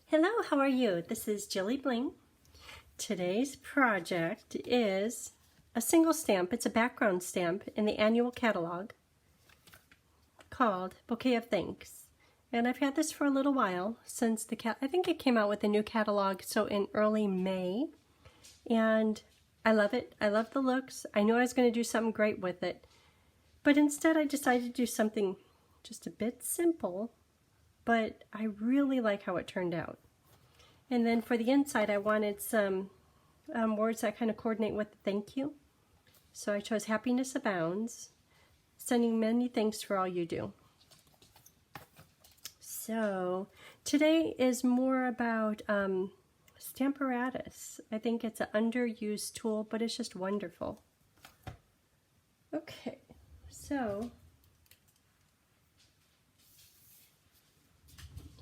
Hello, how are you? This is Jilly Bling. Today's project is a single stamp. It's a background stamp in the annual catalog called Bouquet of Thanks. And I've had this for a little while since I think it came out with a new catalog, so in early May. And I love it. I love the looks. I knew I was going to do something great with it. But instead I decided to do something just a bit simple, but I really like how it turned out. And then for the inside, I wanted some words that kind of coordinate with thank you. So I chose happiness abounds, sending many thanks for all you do. So today is more about Stamparatus. I think it's an underused tool, but it's just wonderful. Okay, so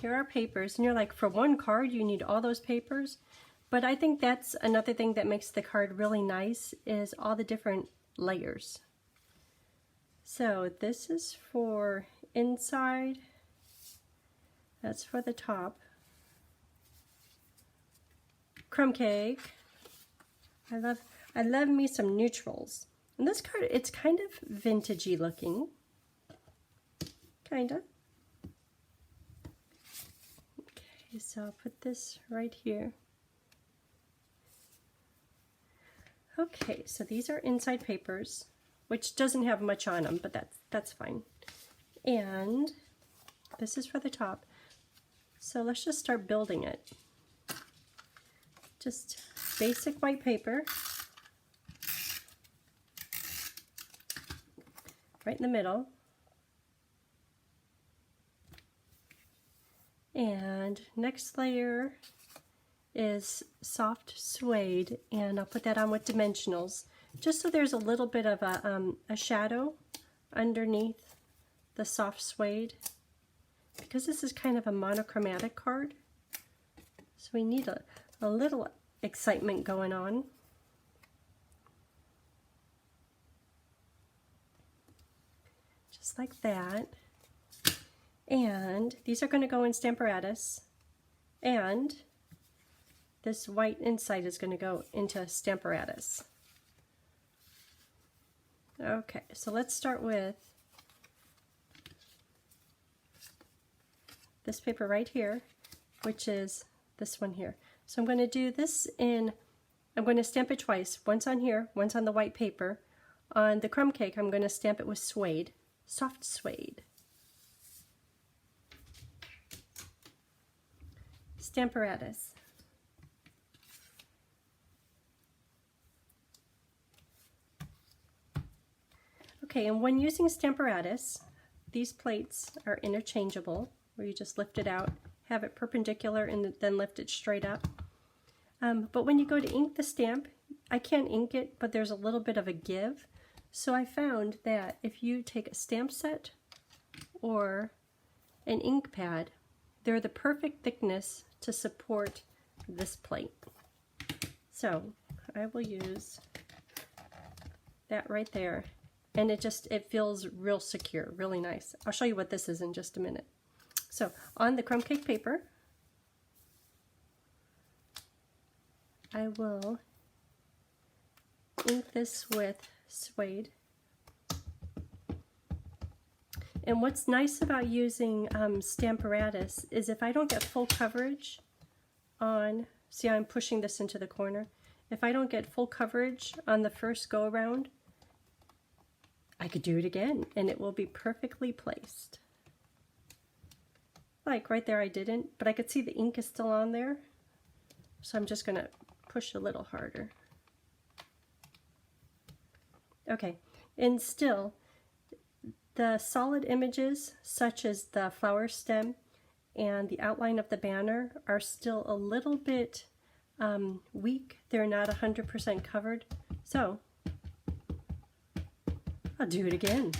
here are papers, and you're like, for one card you need all those papers? But I think that's another thing that makes the card really nice, is all the different layers. So this is for inside, that's for the top. Crumb cake. I love me some neutrals. And this card, it's kind of vintagey looking. Kinda. So I'll put this right here. Okay, so these are inside papers, which doesn't have much on them, but that's fine. And this is for the top. So let's just start building it. Just basic white paper. Right in the middle. And next layer is soft suede, and I'll put that on with dimensionals, just so there's a little bit of a shadow underneath the soft suede, because this is kind of a monochromatic card, so we need a little excitement going on. Just like that. And these are going to go in Stamparatus, and this white inside is going to go into Stamparatus. Okay, so let's start with this paper right here, which is this one here. So I'm going to do this I'm going to stamp it twice, once on here, once on the white paper. On the crumb cake, I'm going to stamp it with suede, soft suede. Stamparatus. Okay, and when using Stamparatus, these plates are interchangeable, where you just lift it out, have it perpendicular, and then lift it straight up. But when you go to ink the stamp, I can't ink it, but there's a little bit of a give. So I found that if you take a stamp set or an ink pad, they're the perfect thickness to support this plate. So I will use that right there, and it feels real secure, really nice. I'll show you what this is in just a minute. So on the crumb cake paper, I will ink this with suede. And what's nice about using Stamparatus is if I don't get full coverage on, see I'm pushing this into the corner, if I don't get full coverage on the first go around, I could do it again and it will be perfectly placed. Like right there I didn't, but I could see the ink is still on there, so I'm just going to push a little harder. Okay, and still, the solid images, such as the flower stem and the outline of the banner, are still a little bit weak. They're not 100% covered. So I'll do it again.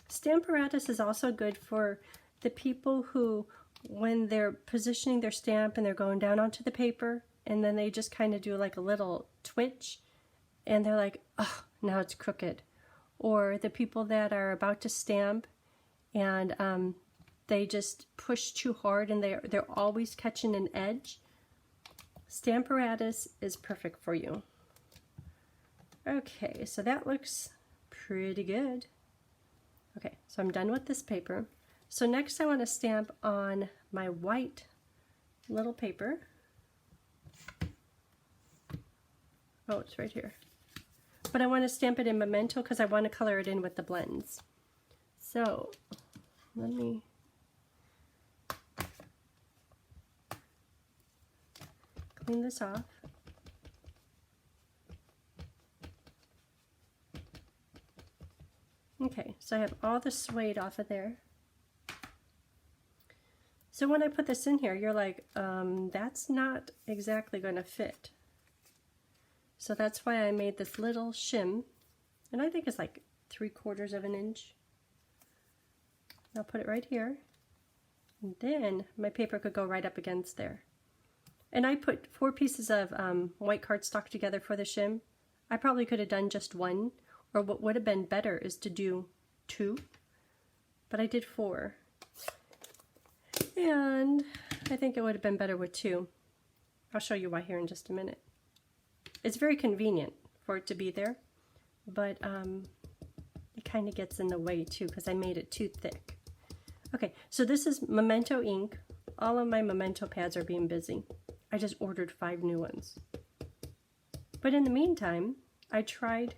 Stamparatus is also good for the people who, when they're positioning their stamp and they're going down onto the paper, and then they just kind of do like a little twitch, and they're like, oh, now it's crooked. Or the people that are about to stamp and they just push too hard and they're always catching an edge, Stamparatus is perfect for you. Okay, so that looks pretty good. Okay, so I'm done with this paper. So next I want to stamp on my white little paper. Oh, it's right here. But I want to stamp it in Memento because I want to color it in with the blends. So let me clean this off. Okay, so I have all the suede off of there. So when I put this in here, you're like, that's not exactly going to fit. So that's why I made this little shim, and I think it's like 3/4 of an inch. I'll put it right here, and then my paper could go right up against there. And I put 4 pieces of white cardstock together for the shim. I probably could have done just 1, or what would have been better is to do 2, but I did 4. And I think it would have been better with 2. I'll show you why here in just a minute. It's very convenient for it to be there, but it kind of gets in the way too because I made it too thick. Okay, so this is Memento ink. All of my Memento pads are being busy. I just ordered 5 new ones. But in the meantime, I tried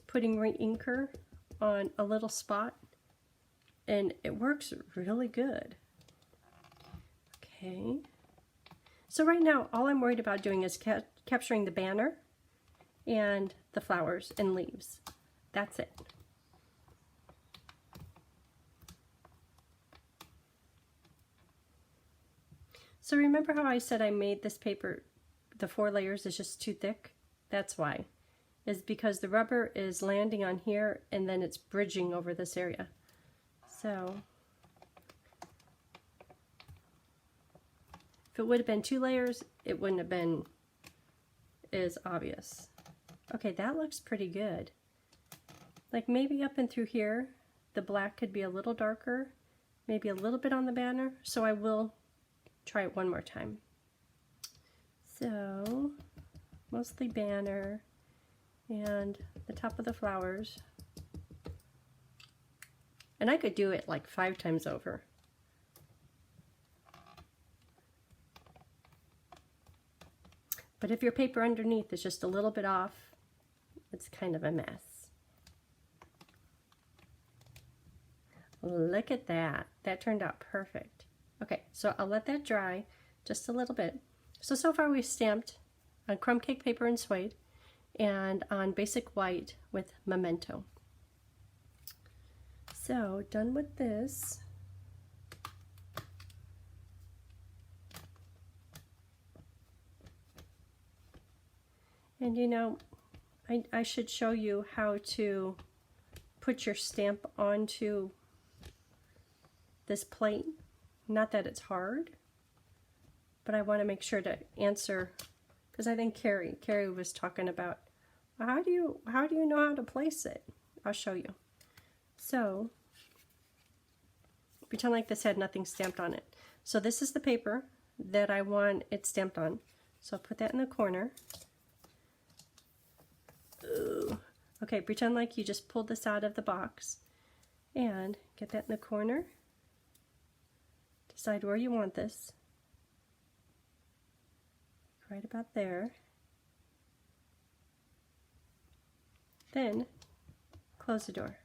putting re-inker on a little spot, and it works really good. Okay. So right now, all I'm worried about doing is capturing the banner and the flowers and leaves. That's it. So remember how I said I made this paper, the 4 layers is just too thick? That's why. Is because the rubber is landing on here and then it's bridging over this area. So if it would have been 2 layers, it wouldn't have been as obvious. Okay, that looks pretty good. Like maybe up and through here, the black could be a little darker, maybe a little bit on the banner, so I will try it one more time. So, mostly banner and the top of the flowers. And I could do it like 5 times over. But if your paper underneath is just a little bit off, it's kind of a mess. Look at that. That turned out perfect. Okay, so I'll let that dry just a little bit. So far we've stamped on crumb cake paper and suede and on basic white with Memento. So, done with this. And you know, I should show you how to put your stamp onto this plate. Not that it's hard, but I want to make sure to answer, because I think Carrie was talking about how do you know how to place it? I'll show you. So pretend like this had nothing stamped on it. So this is the paper that I want it stamped on. So I'll put that in the corner. Ooh. Okay, pretend like you just pulled this out of the box and get that in the corner. Decide where you want this. Right about there. Then close the door.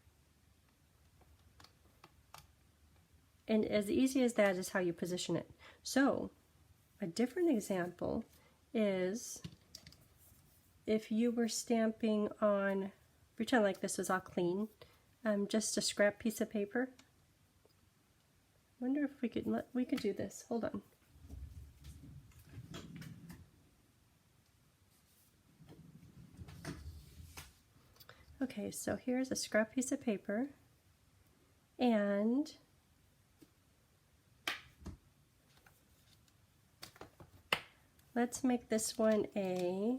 And as easy as that is how you position it. So a different example is if you were stamping on, pretend like this was all clean, just a scrap piece of paper. Wonder if we could do this. Hold on. Okay, so here's a scrap piece of paper, and let's make this one a,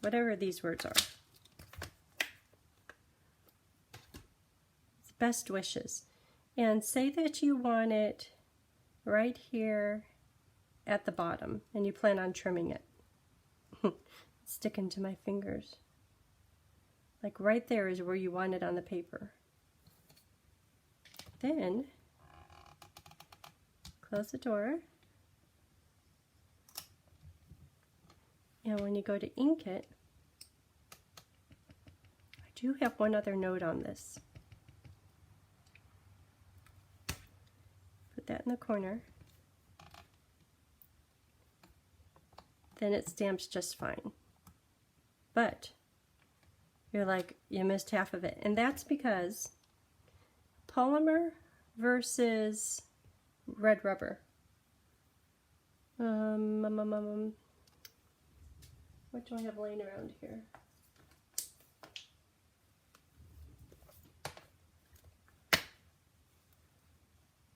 whatever these words are. best wishes. And say that you want it right here at the bottom and you plan on trimming it. It's sticking to my fingers. Like right there is where you want it on the paper. Then close the door. And when you go to ink it, I do have one other note on this. Put that in the corner. Then it stamps just fine. But you're like, you missed half of it. And that's because polymer versus red rubber. What do I have laying around here?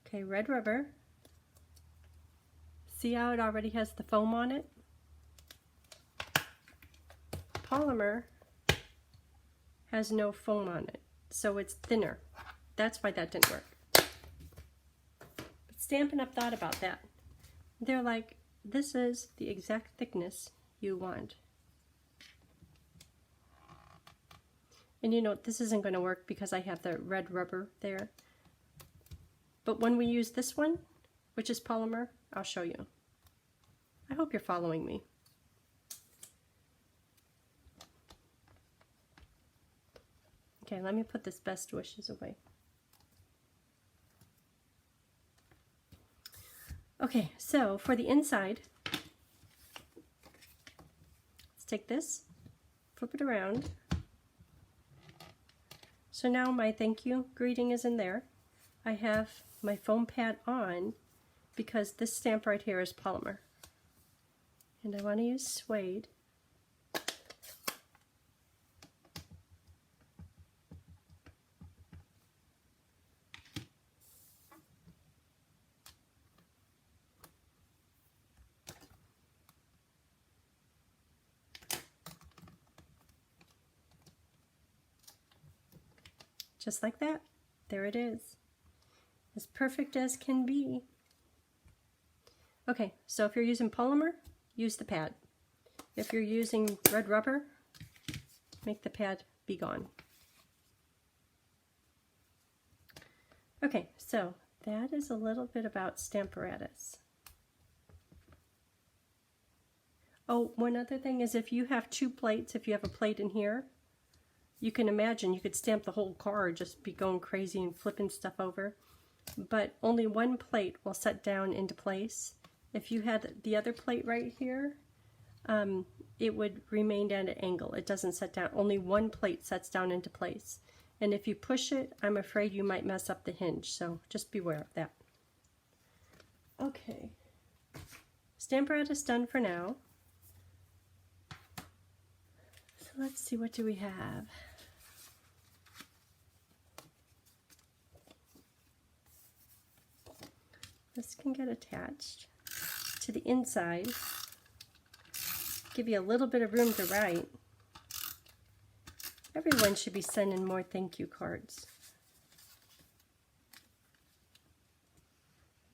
Okay, red rubber. See how it already has the foam on it? Polymer has no foam on it, so it's thinner. That's why that didn't work. But Stampin' Up! Thought about that. They're like, this is the exact thickness you want. And you know, this isn't going to work because I have the red rubber there. But when we use this one, which is polymer, I'll show you. I hope you're following me. Okay, let me put this best wishes away. Okay, so for the inside, let's take this, flip it around. So now my thank you greeting is in there. I have my foam pad on because this stamp right here is polymer. And I want to use suede. Just like that. There it is. As perfect as can be. Okay, so if you're using polymer, use the pad. If you're using red rubber, make the pad be gone. Okay, so that is a little bit about Stamparatus. Oh, one other thing is if you have two plates, if you have a plate in here, you can imagine you could stamp the whole card, just be going crazy and flipping stuff over. But only one plate will set down into place. If you had the other plate right here, it would remain at an angle. It doesn't set down. Only one plate sets down into place. And if you push it, I'm afraid you might mess up the hinge. So just beware of that. Okay. Stamparatus done for now. So let's see, what do we have? This can get attached to the inside, give you a little bit of room to write. Everyone should be sending more thank you cards.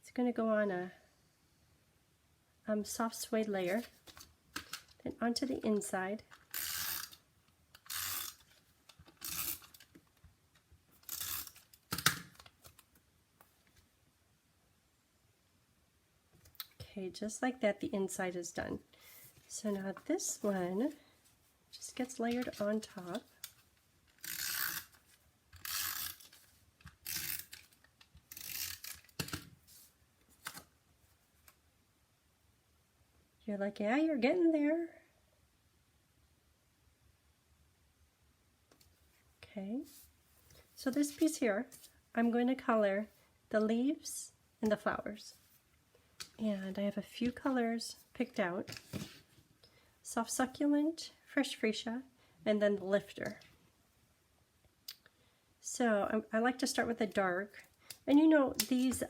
It's going to go on a soft suede layer, then onto the inside. Okay, just like that, the inside is done. So now this one just gets layered on top. You're like, yeah, you're getting there. Okay, so this piece here, I'm going to color the leaves and the flowers. And I have a few colors picked out. Soft Succulent, Fresh Freesia, and then the Lifter. So I like to start with the dark. And you know, these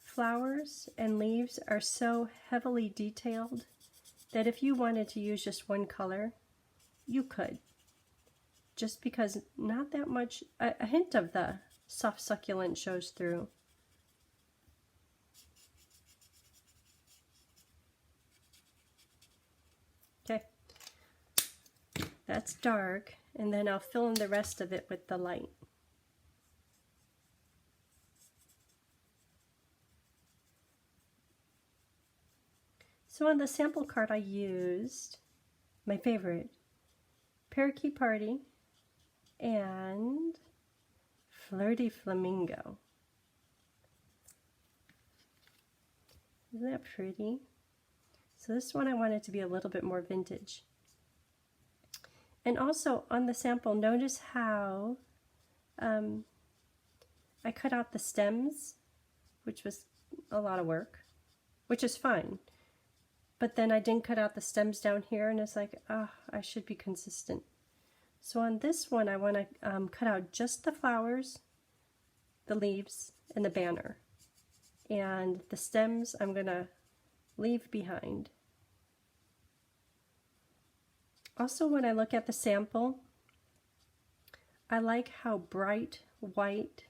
flowers and leaves are so heavily detailed that if you wanted to use just one color, you could. just because not that much, a hint of the soft succulent shows through. Okay, that's dark, and then I'll fill in the rest of it with the light. So on the sample card I used my favorite, Parakeet Party and Flirty Flamingo. Isn't that pretty? So this one I wanted to be a little bit more vintage. And also on the sample, notice how I cut out the stems, which was a lot of work, which is fine. But then I didn't cut out the stems down here, and it's like, oh, I should be consistent. So on this one, I want to cut out just the flowers, the leaves, and the banner. And the stems I'm going to leave behind. Also, when I look at the sample, I like how bright white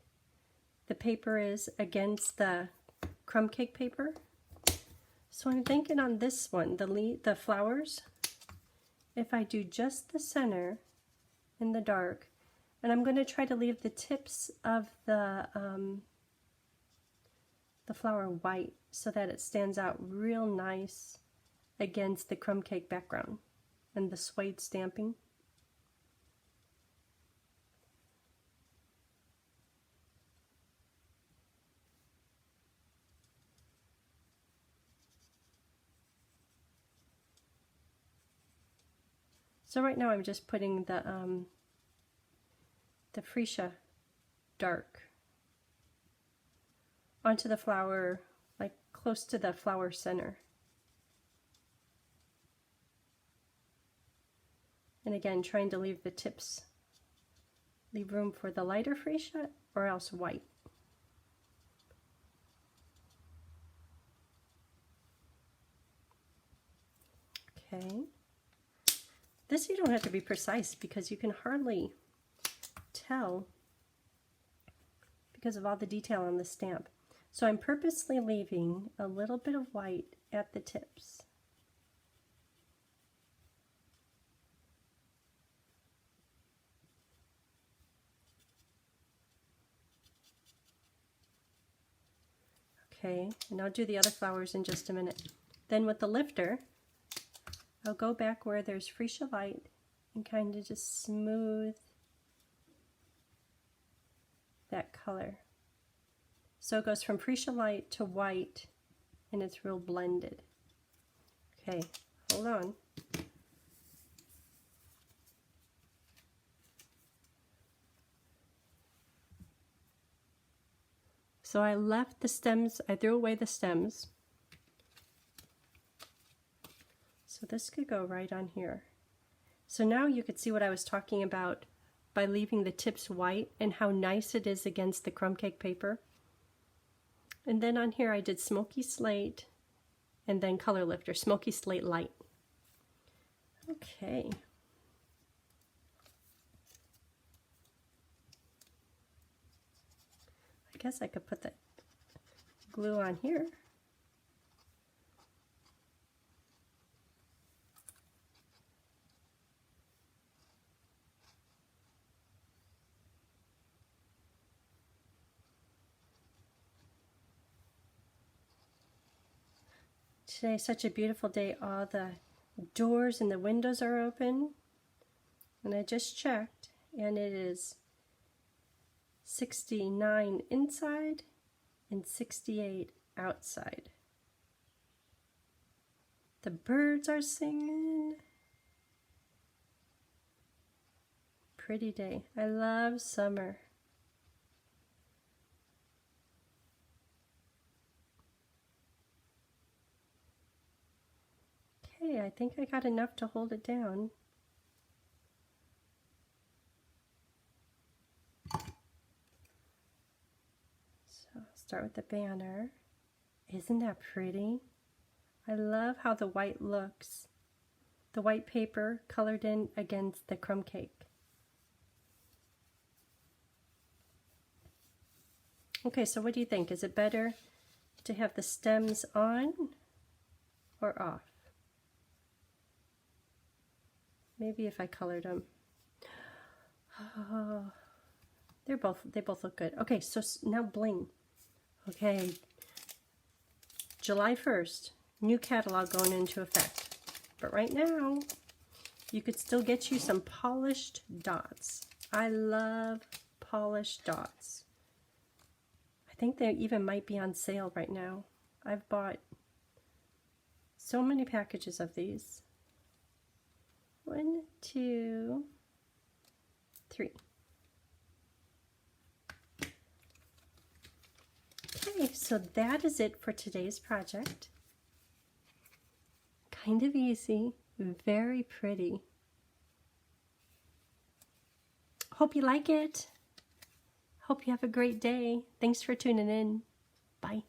the paper is against the crumb cake paper. So I'm thinking on this one, the flowers, if I do just the center in the dark, and I'm going to try to leave the tips of the flower white so that it stands out real nice against the crumb cake background and the suede stamping. So right now I'm just putting the freesia dark onto the flower, like close to the flower center. And again, trying to leave the tips, leave room for the lighter freesia or else white. Okay. This you don't have to be precise because you can hardly tell because of all the detail on the stamp. So I'm purposely leaving a little bit of white at the tips. Okay, and I'll do the other flowers in just a minute. Then with the lifter, I'll go back where there's freesia light and kind of just smooth that color. So it goes from freesia light to white and it's real blended. Okay, hold on. So I left the stems, I threw away the stems. So this could go right on here. So now you could see what I was talking about by leaving the tips white and how nice it is against the crumb cake paper. And then on here I did Smoky Slate and then Color Lifter, Smoky Slate Light. Okay. I guess I could put the glue on here. Today's such a beautiful day. All the doors and the windows are open. And I just checked, and it is 69 inside and 68 outside. The birds are singing. Pretty day. I love summer. Okay, I think I got enough to hold it down. So I'll start with the banner. Isn't that pretty? I love how the white looks. The white paper colored in against the crumb cake. Okay, so what do you think? Is it better to have the stems on or off? Maybe if I colored them. Oh, they both look good. Okay, so now bling. Okay, July 1st, new catalog going into effect. But right now, you could still get you some polished dots. I love polished dots. I think they even might be on sale right now. I've bought so many packages of these. 1, 2, 3. Okay, so that is it for today's project. Kind of easy, very pretty. Hope you like it. Hope you have a great day. Thanks for tuning in. Bye.